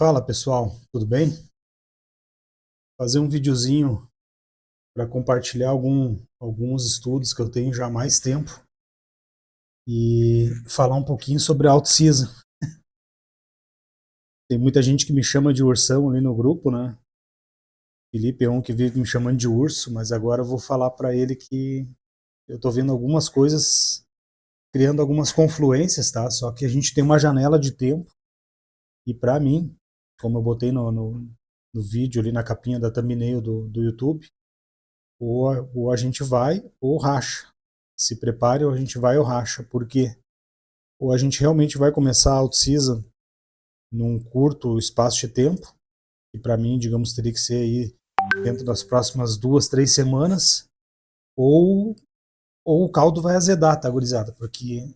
Fala pessoal, tudo bem? Fazer um videozinho para compartilhar alguns estudos que eu tenho já há mais tempo e falar um pouquinho sobre a Alt-Season. Tem muita gente que me chama de ursão ali no grupo, né? Felipe é um que vive me chamando de urso, mas agora eu vou falar para ele que eu estou vendo algumas coisas, criando algumas confluências, tá? Só que a gente tem uma janela de tempo e para mim, como eu botei no vídeo ali na capinha da thumbnail do YouTube, ou a gente vai ou racha. Se prepare ou a gente vai ou racha. Por quê? Ou a gente realmente vai começar a out-season num curto espaço de tempo, e para mim, digamos, teria que ser aí dentro das próximas 2, 3 semanas, ou o caldo vai azedar, tá, gurizada? Porque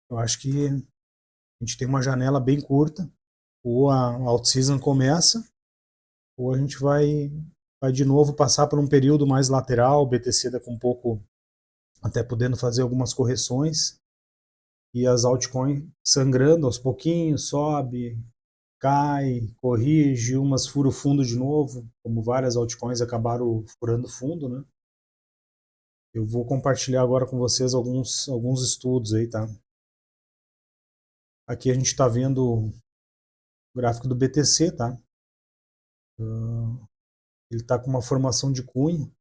eu acho que a gente tem uma janela bem curta, ou a out-season começa, ou a gente vai de novo passar por um período mais lateral, o BTC daqui um pouco até podendo fazer algumas correções, e as altcoins sangrando aos pouquinhos, sobe, cai, corrige, umas fura o fundo de novo, como várias altcoins acabaram furando fundo, né? Eu vou compartilhar agora com vocês alguns estudos aí, tá? Aqui a gente está vendo o gráfico do BTC, tá? Ele está com uma formação de cunho.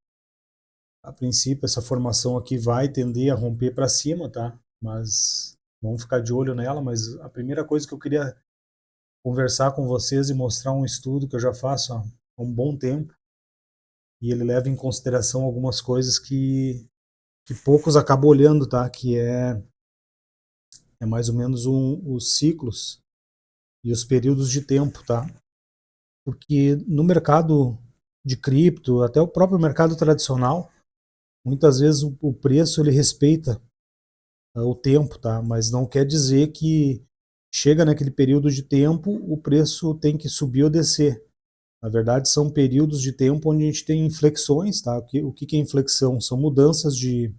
A princípio, essa formação aqui vai tender a romper para cima, tá? Mas vamos ficar de olho nela. Mas a primeira coisa que eu queria conversar com vocês e mostrar um estudo que eu já faço há um bom tempo, e ele leva em consideração algumas coisas que poucos acabam olhando, tá? Que é mais ou menos os ciclos e os períodos de tempo, tá? Porque no mercado de cripto, até o próprio mercado tradicional, muitas vezes o preço ele respeita o tempo, tá? Mas não quer dizer que chega naquele período de tempo o preço tem que subir ou descer. Na verdade, são períodos de tempo onde a gente tem inflexões, tá? O que é inflexão? São mudanças de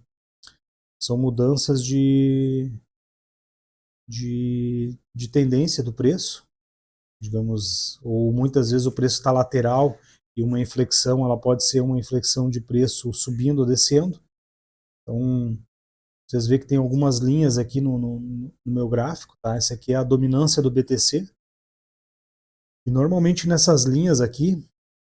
tendência do preço, digamos, ou muitas vezes o preço está lateral e uma inflexão, ela pode ser uma inflexão de preço subindo ou descendo. Então, vocês veem que tem algumas linhas aqui no meu gráfico, tá? Essa aqui é a dominância do BTC. E normalmente nessas linhas aqui,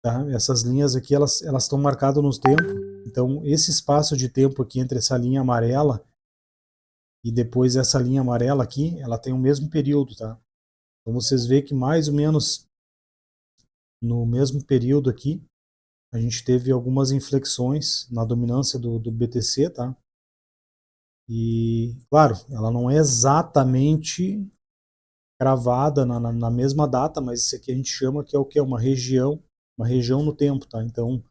tá? Essas linhas aqui, elas estão marcadas nos tempos. Então, esse espaço de tempo aqui entre essa linha amarela e depois essa linha amarela aqui, ela tem o mesmo período, tá? Então, vocês veem que mais ou menos no mesmo período aqui, a gente teve algumas inflexões na dominância do BTC, tá? E, claro, ela não é exatamente cravada na mesma data, mas isso aqui a gente chama que é o que? Uma região no tempo, tá? Então,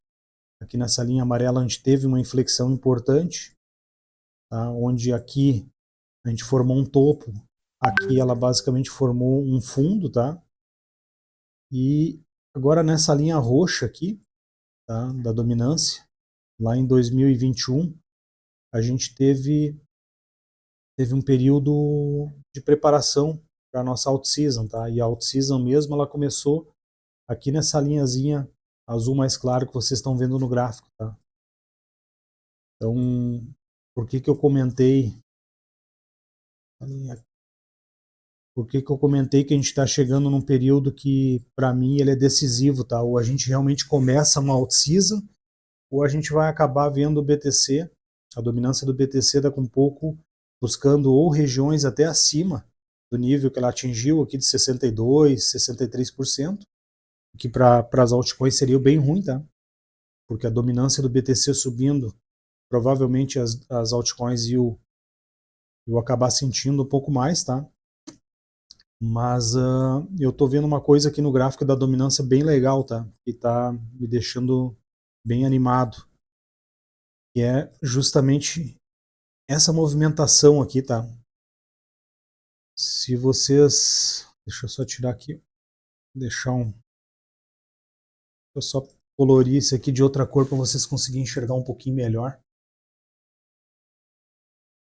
aqui nessa linha amarela a gente teve uma inflexão importante, tá? Onde aqui a gente formou um topo, aqui ela basicamente formou um fundo, tá? E agora nessa linha roxa aqui, tá? Da dominância, lá em 2021, a gente teve um período de preparação para a nossa out-season, tá? E a out-season mesmo, ela começou aqui nessa linhazinha azul mais claro que vocês estão vendo no gráfico, tá? Então, por que que eu comentei por que que eu comentei que a gente está chegando num período que, para mim, ele é decisivo, tá? Ou a gente realmente começa uma out-season, ou a gente vai acabar vendo o BTC, a dominância do BTC daqui um pouco, buscando ou regiões até acima do nível que ela atingiu aqui de 62%, 63%, que para as altcoins seria bem ruim, tá? Porque a dominância do BTC subindo, provavelmente as altcoins iam acabar sentindo um pouco mais, tá? Mas eu tô vendo uma coisa aqui no gráfico da dominância bem legal, tá? Que tá me deixando bem animado. Que é justamente essa movimentação aqui, tá? Se vocês... Deixa eu só tirar aqui. Deixar um... Deixa eu só colorir isso aqui de outra cor para vocês conseguirem enxergar um pouquinho melhor.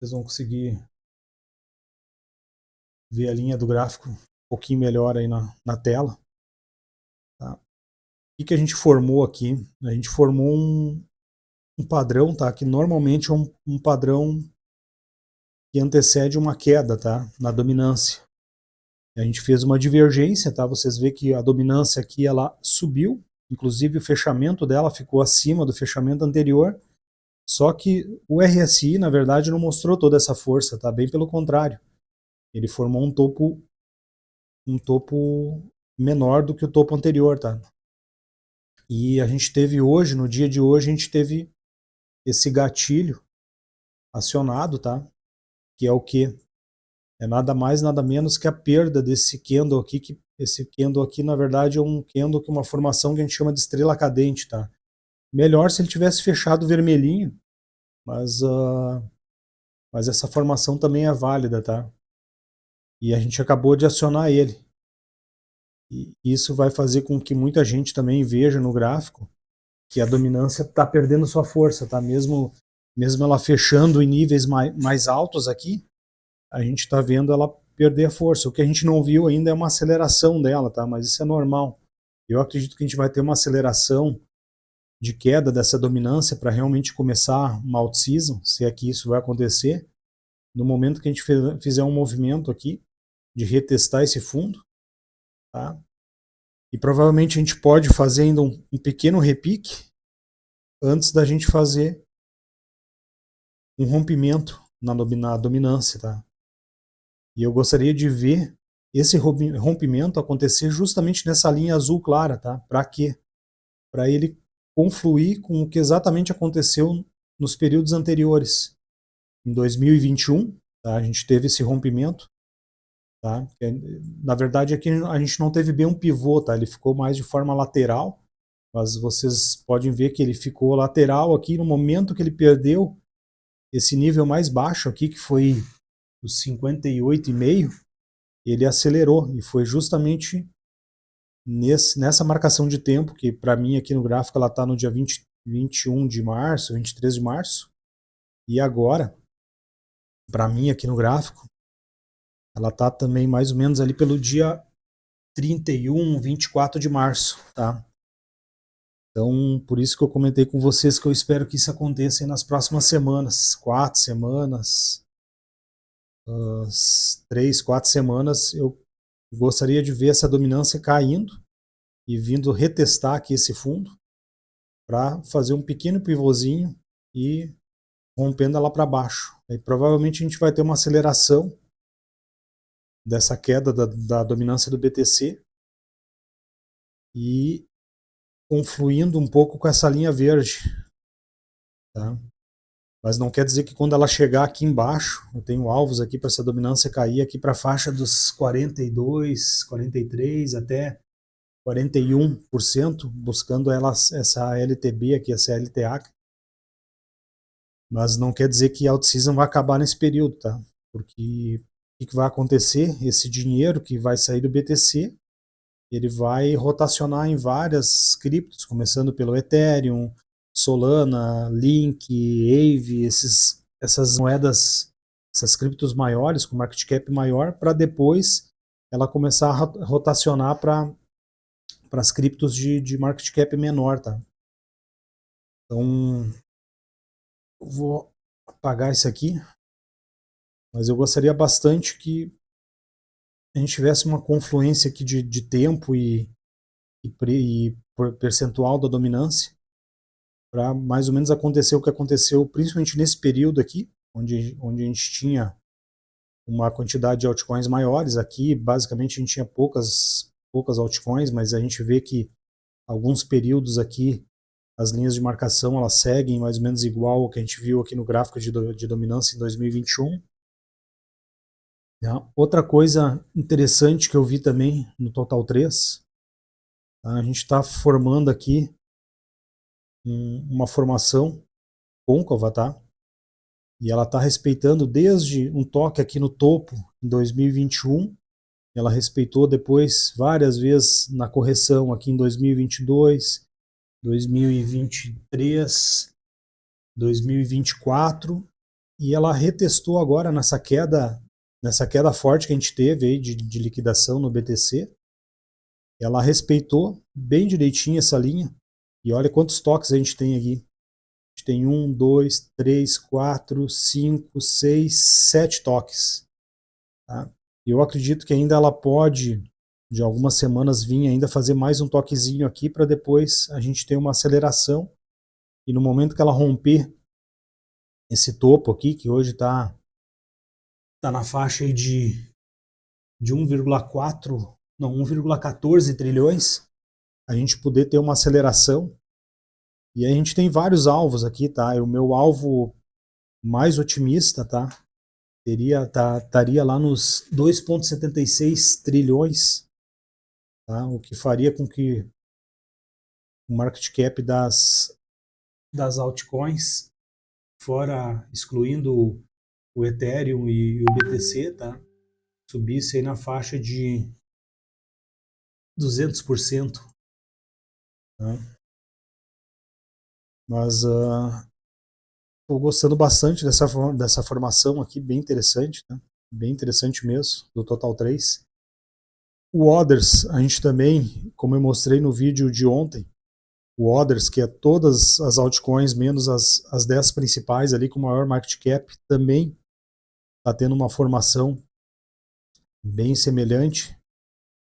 Vocês vão conseguir ver a linha do gráfico um pouquinho melhor aí na tela. que a gente formou aqui? A gente formou um padrão, tá? Que normalmente é um padrão que antecede uma queda, tá? Na dominância. A gente fez uma divergência, tá? Vocês vê que a dominância aqui ela subiu, inclusive o fechamento dela ficou acima do fechamento anterior. Só que o RSI, na verdade, não mostrou toda essa força, tá? Bem pelo contrário. Ele formou um topo menor do que o topo anterior, tá? E a gente teve hoje, no dia de hoje, a gente teve esse gatilho acionado, tá? Que é o quê? É nada mais, nada menos que a perda desse candle aqui, que esse candle aqui, na verdade, é um candle que é uma formação que a gente chama de estrela cadente, tá? Melhor se ele tivesse fechado vermelhinho, mas essa formação também é válida, tá? E a gente acabou de acionar ele. E isso vai fazer com que muita gente também veja no gráfico que a dominância está perdendo sua força, tá? Mesmo ela fechando em níveis mais altos aqui, a gente está vendo ela perder a força. O que a gente não viu ainda é uma aceleração dela, tá? Mas isso é normal. Eu acredito que a gente vai ter uma aceleração de queda dessa dominância para realmente começar uma out-season, se é que isso vai acontecer, no momento que a gente fizer um movimento aqui de retestar esse fundo, tá? E provavelmente a gente pode fazer ainda um pequeno repique antes da gente fazer um rompimento na dominância, tá? E eu gostaria de ver esse rompimento acontecer justamente nessa linha azul clara, tá? Para quê? Para ele confluir com o que exatamente aconteceu nos períodos anteriores. Em 2021, tá? A gente teve esse rompimento, tá? Na verdade aqui a gente não teve bem um pivô, tá? Ele ficou mais de forma lateral, mas vocês podem ver que ele ficou lateral aqui no momento que ele perdeu esse nível mais baixo aqui, que foi os 58,5, ele acelerou, e foi justamente nessa marcação de tempo, que para mim aqui no gráfico ela está no dia 21 de março, 23 de março, e agora, para mim aqui no gráfico, ela está também mais ou menos ali pelo dia 31, 24 de março, tá? Então, por isso que eu comentei com vocês que eu espero que isso aconteça nas próximas semanas, 4 semanas, 3, 4 semanas, eu gostaria de ver essa dominância caindo e vindo retestar aqui esse fundo para fazer um pequeno pivôzinho e rompendo ela para baixo. Aí provavelmente a gente vai ter uma aceleração dessa queda da dominância do BTC e confluindo um pouco com essa linha verde, tá? Mas não quer dizer que quando ela chegar aqui embaixo, eu tenho alvos aqui para essa dominância cair aqui para a faixa dos 42, 43 até 41%, buscando essa LTB aqui, essa LTA. Mas não quer dizer que a out-season vai acabar nesse período, tá? Porque o que vai acontecer? Esse dinheiro que vai sair do BTC, ele vai rotacionar em várias criptos, começando pelo Ethereum, Solana, Link, Aave, essas moedas, essas criptos maiores, com market cap maior, para depois ela começar a rotacionar para as criptos de market cap menor, tá? Então, eu vou apagar isso aqui, mas eu gostaria bastante que a gente tivesse uma confluência aqui de tempo e percentual da dominância para mais ou menos acontecer o que aconteceu, principalmente nesse período aqui, onde a gente tinha uma quantidade de altcoins maiores. Aqui, basicamente, a gente tinha poucas altcoins, mas a gente vê que alguns períodos aqui, as linhas de marcação, elas seguem mais ou menos igual ao que a gente viu aqui no gráfico de dominância em 2021. Outra coisa interessante que eu vi também no Total 3, a gente está formando aqui uma formação côncava, tá? E ela está respeitando desde um toque aqui no topo em 2021, ela respeitou depois várias vezes na correção aqui em 2022, 2023, 2024, e ela retestou agora nessa queda forte que a gente teve aí de liquidação no BTC. ela respeitou bem direitinho essa linha, e olha quantos toques a gente tem aqui. A gente tem 1, 2, 3, 4, 5, 6, 7 toques. Tá? E eu acredito que ainda ela pode, de algumas semanas, vir ainda fazer mais um toquezinho aqui, para depois a gente ter uma aceleração, e no momento que ela romper esse topo aqui, que hoje está na faixa aí de 1,4, não, 1,14 trilhões, a gente poder ter uma aceleração. E aí a gente tem vários alvos aqui, tá? O meu alvo mais otimista, tá? Estaria lá nos 2,76 trilhões, tá? O que faria com que o market cap das altcoins, fora excluindo o Ethereum e o BTC, tá? Subisse aí na faixa de 200%. Tá? Mas estou gostando bastante dessa formação aqui, bem interessante, tá? Bem interessante mesmo, do Total 3. O Others, a gente também, como eu mostrei no vídeo de ontem, o Others, que é todas as altcoins menos as 10 principais ali com maior market cap, também está tendo uma formação bem semelhante,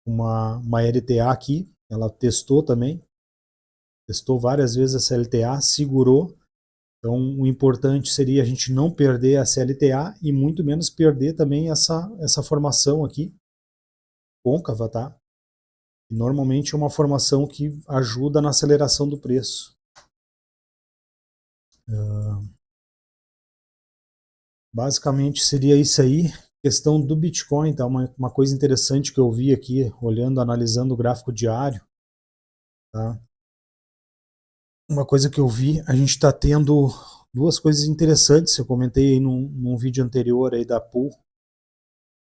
uma LTA aqui, ela testou também, testou várias vezes essa LTA, segurou. Então o importante seria a gente não perder essa LTA e muito menos perder também essa formação aqui, côncava, tá? Normalmente é uma formação que ajuda na aceleração do preço. Basicamente seria isso aí. Questão do Bitcoin, tá? Uma coisa interessante que eu vi aqui, olhando, analisando o gráfico diário, tá? Uma coisa que eu vi, a gente está tendo duas coisas interessantes. Eu comentei aí num vídeo anterior aí da Pool,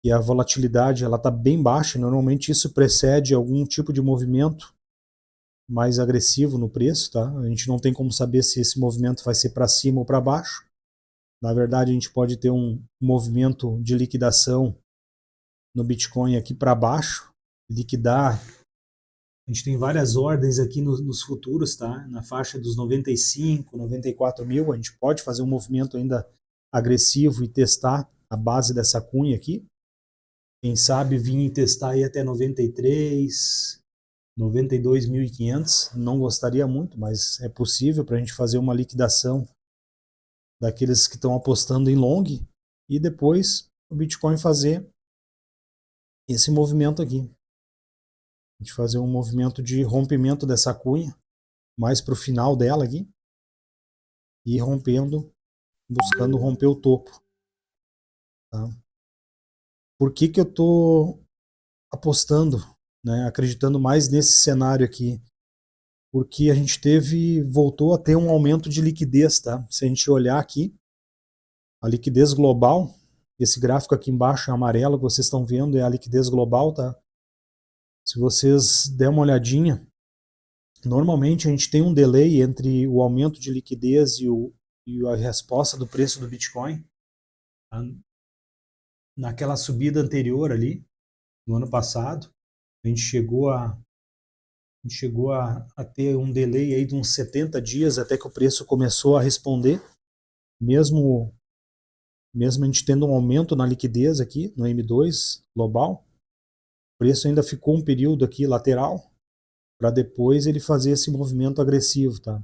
e a volatilidade ela está bem baixa. Normalmente isso precede algum tipo de movimento mais agressivo no preço, tá? A gente não tem como saber se esse movimento vai ser para cima ou para baixo. Na verdade, a gente pode ter um movimento de liquidação no Bitcoin aqui para baixo, liquidar. A gente tem várias ordens aqui nos futuros, tá? Na faixa dos 95, 94 mil, a gente pode fazer um movimento ainda agressivo e testar a base dessa cunha aqui. Quem sabe vir e testar aí até 93, 92.500. Não gostaria muito, mas é possível para a gente fazer uma liquidação daqueles que estão apostando em long, e depois o Bitcoin fazer esse movimento aqui. A gente fazer um movimento de rompimento dessa cunha, mais para o final dela aqui, e rompendo, buscando romper o topo. Tá? Por que eu estou apostando, né, acreditando mais nesse cenário aqui? Porque a gente voltou a ter um aumento de liquidez, tá? Se a gente olhar aqui, a liquidez global, esse gráfico aqui embaixo em amarelo que vocês estão vendo é a liquidez global, tá? Se vocês der uma olhadinha, normalmente a gente tem um delay entre o aumento de liquidez e a resposta do preço do Bitcoin. Tá? Naquela subida anterior ali, no ano passado, a gente chegou a ter um delay aí de uns 70 dias até que o preço começou a responder, mesmo a gente tendo um aumento na liquidez aqui no M2 global, o preço ainda ficou um período aqui lateral para depois ele fazer esse movimento agressivo, tá?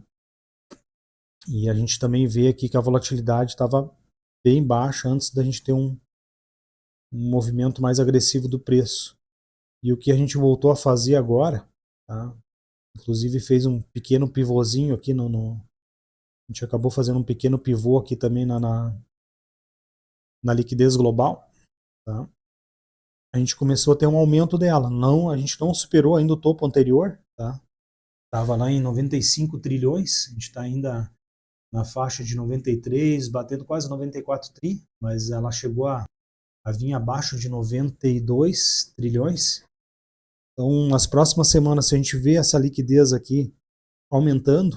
E a gente também vê aqui que a volatilidade estava bem baixa antes da gente ter um movimento mais agressivo do preço. E o que a gente voltou a fazer agora, tá? Inclusive fez um pequeno pivôzinho aqui a gente acabou fazendo um pequeno pivô aqui também na liquidez global, tá? A gente começou a ter um aumento dela. A gente não superou ainda o topo anterior, tá? Estava lá em 95 trilhões, a gente está ainda na faixa de 93, batendo quase 94 tri, mas ela chegou a vir abaixo de 92 trilhões. Então, nas próximas semanas, se a gente vê essa liquidez aqui aumentando,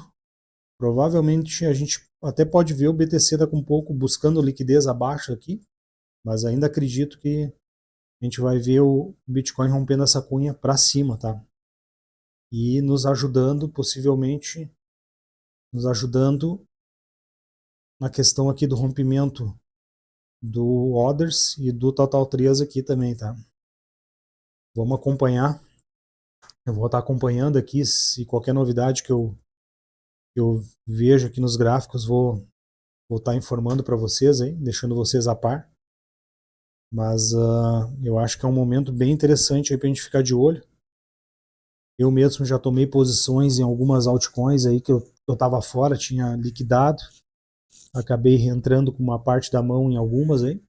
provavelmente a gente até pode ver o BTC daqui um pouco buscando liquidez abaixo aqui, mas ainda acredito que a gente vai ver o Bitcoin rompendo essa cunha para cima, tá? e nos ajudando, possivelmente, nos ajudando na questão aqui do rompimento do Others e do Total 3 aqui também, tá? Vamos acompanhar. Eu vou estar acompanhando aqui, se qualquer novidade que eu vejo aqui nos gráficos, vou estar informando para vocês aí, deixando vocês a par. Mas eu acho que é um momento bem interessante aí para a gente ficar de olho. Eu mesmo já tomei posições em algumas altcoins aí que eu estava fora, tinha liquidado. Acabei reentrando com uma parte da mão em algumas aí.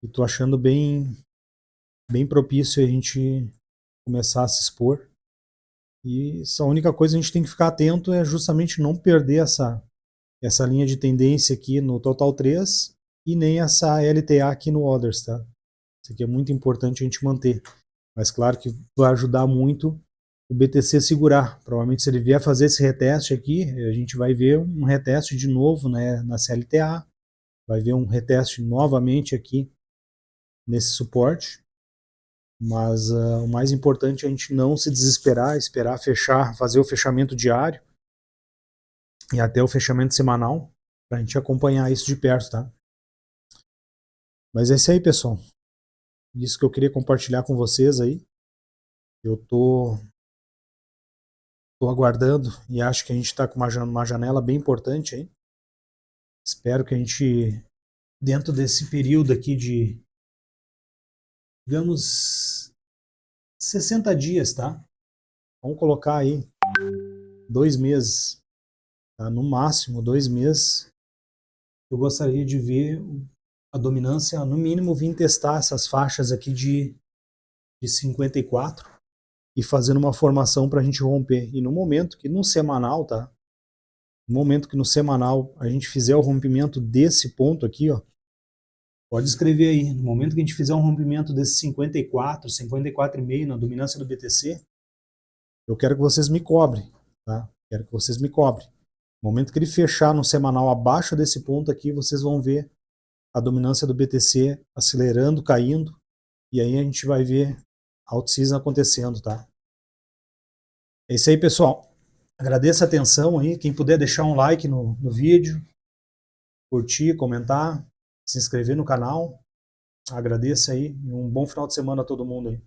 E tô achando bem propício a gente começar a se expor. E a única coisa que a gente tem que ficar atento é justamente não perder essa linha de tendência aqui no Total 3 e nem essa LTA aqui no Others, tá? Isso aqui é muito importante a gente manter. Mas claro que vai ajudar muito o BTC segurar. Provavelmente se ele vier fazer esse reteste aqui, a gente vai ver um reteste de novo, né, na CLTA, vai ver um reteste novamente aqui nesse suporte. Mas o mais importante é a gente não se desesperar, esperar fechar, fazer o fechamento diário e até o fechamento semanal, para a gente acompanhar isso de perto, tá? Mas é isso aí, pessoal. Isso que eu queria compartilhar com vocês aí. Eu tô aguardando e acho que a gente está com uma janela bem importante aí. Espero que a gente, dentro desse período aqui de, digamos, 60 dias, tá? Vamos colocar aí 2 meses, tá? No máximo 2 meses. Eu gostaria de ver a dominância, no mínimo, vir testar essas faixas aqui de 54 e fazendo uma formação para a gente romper. E no momento que no semanal, tá? No momento que no semanal a gente fizer o rompimento desse ponto aqui, ó, pode escrever aí, no momento que a gente fizer um rompimento desse 54, 54,5 na dominância do BTC, eu quero que vocês me cobrem, tá? Quero que vocês me cobrem. No momento que ele fechar no semanal abaixo desse ponto aqui, vocês vão ver a dominância do BTC acelerando, caindo, e aí a gente vai ver a out-season acontecendo, tá? É isso aí, pessoal. Agradeço a atenção aí. Quem puder deixar um like no vídeo, curtir, comentar, se inscrever no canal. Agradeço aí e um bom final de semana a todo mundo aí.